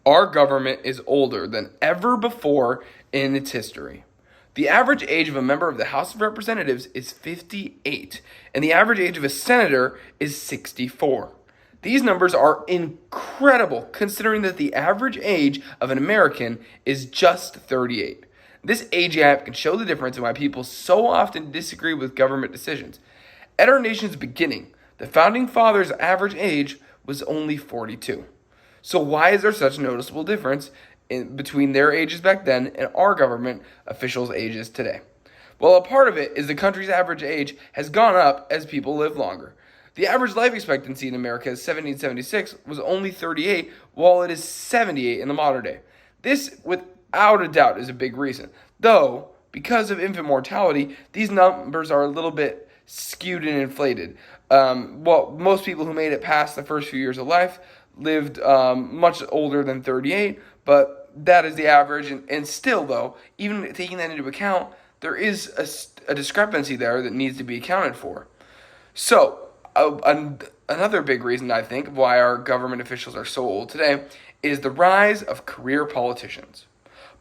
Our government is older than ever before in its history. The average age of a member of the House of Representatives is 58, and the average age of a senator is 64. These numbers are incredible considering that the average age of an American is just 38. This age gap can show the difference in why people so often disagree with government decisions. At our nation's beginning, the Founding Fathers' average age was only 42. So why is there such a noticeable difference between their ages back then and our government officials' ages today? Well, a part of it is the country's average age has gone up as people live longer. The average life expectancy in America in 1776 was only 38, while it is 78 in the modern day. This, without a doubt, is a big reason. Though, because of infant mortality, these numbers are a little bit skewed and inflated. Most people who made it past the first few years of life lived much older than 38, but that is the average. And still, though, even taking that into account, there is a discrepancy there that needs to be accounted for. So, another big reason, I think, why our government officials are so old today is the rise of career politicians.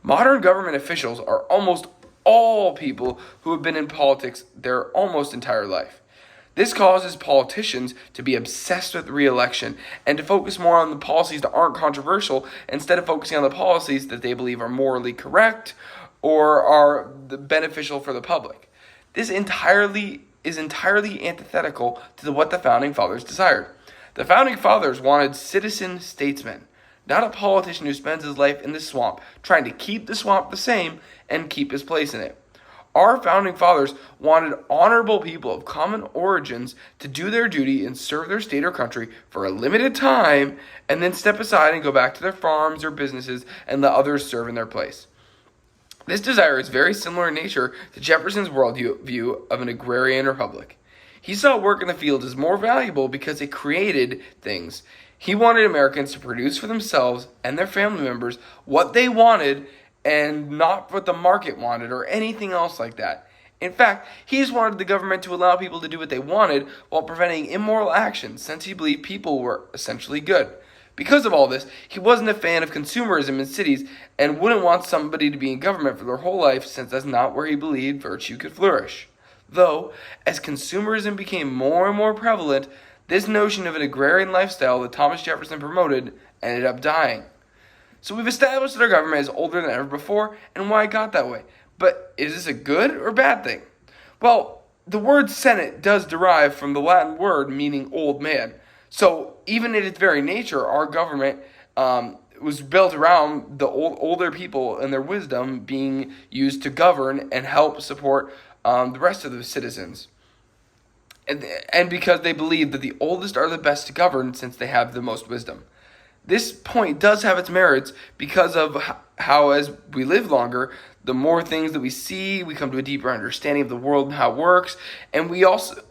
Modern government officials are almost all people who have been in politics their almost entire life. This causes politicians to be obsessed with re-election and to focus more on the policies that aren't controversial instead of focusing on the policies that they believe are morally correct or are beneficial for the public. This is entirely antithetical to what the Founding Fathers desired. The Founding Fathers wanted citizen statesmen, not a politician who spends his life in the swamp trying to keep the swamp the same and keep his place in it. Our Founding Fathers wanted honorable people of common origins to do their duty and serve their state or country for a limited time and then step aside and go back to their farms or businesses and let others serve in their place. This desire is very similar in nature to Jefferson's worldview of an agrarian republic. He saw work in the fields as more valuable because it created things. He wanted Americans to produce for themselves and their family members what they wanted and not what the market wanted or anything else like that. In fact, he just wanted the government to allow people to do what they wanted while preventing immoral actions, since he believed people were essentially good. Because of all this, he wasn't a fan of consumerism in cities and wouldn't want somebody to be in government for their whole life, since that's not where he believed virtue could flourish. Though, as consumerism became more and more prevalent, this notion of an agrarian lifestyle that Thomas Jefferson promoted ended up dying. So we've established that our government is older than ever before and why it got that way. But is this a good or bad thing? Well, the word Senate does derive from the Latin word meaning old man. So even in its very nature, our government was built around the older people and their wisdom being used to govern and help support the rest of the citizens. And because they believe that the oldest are the best to govern since they have the most wisdom. This point does have its merits because of how, as we live longer, the more things that we see, we come to a deeper understanding of the world and how it works, and we also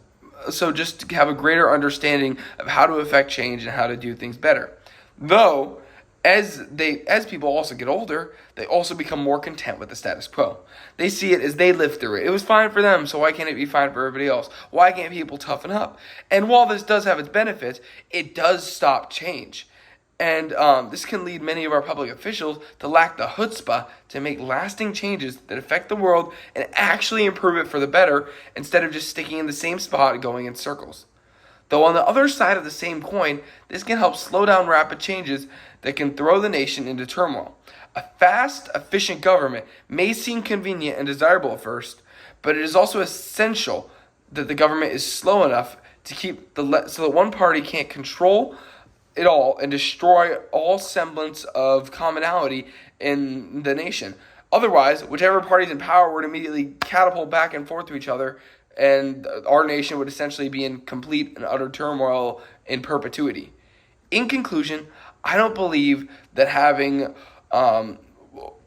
just have a greater understanding of how to affect change and how to do things better. Though, as people also get older, they also become more content with the status quo. They see it as they live through it. It was fine for them, so why can't it be fine for everybody else? Why can't people toughen up? And while this does have its benefits, it does stop change. And this can lead many of our public officials to lack the chutzpah to make lasting changes that affect the world and actually improve it for the better instead of just sticking in the same spot and going in circles. Though on the other side of the same coin, this can help slow down rapid changes that can throw the nation into turmoil. A fast, efficient government may seem convenient and desirable at first, but it is also essential that the government is slow enough to keep so that one party can't control it all and destroy all semblance of commonality in the nation. Otherwise, whichever party's in power would immediately catapult back and forth to each other, and our nation would essentially be in complete and utter turmoil in perpetuity. In conclusion, I don't believe that having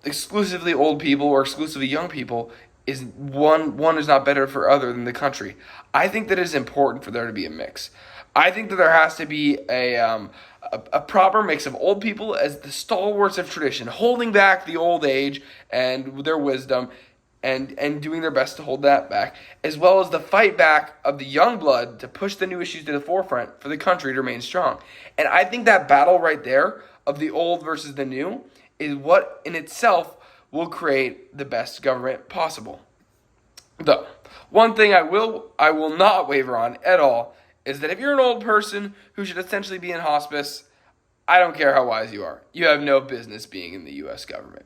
exclusively old people or exclusively young people is one is not better for other than the country. I think that it is important for there to be a mix. I think that there has to be a proper mix of old people as the stalwarts of tradition, holding back the old age and their wisdom and doing their best to hold that back, as well as the fight back of the young blood to push the new issues to the forefront for the country to remain strong. And I think that battle right there of the old versus the new is what in itself will create the best government possible. Though, one thing I will not waver on at all is that if you're an old person who should essentially be in hospice, I don't care how wise you are. You have no business being in the U.S. government.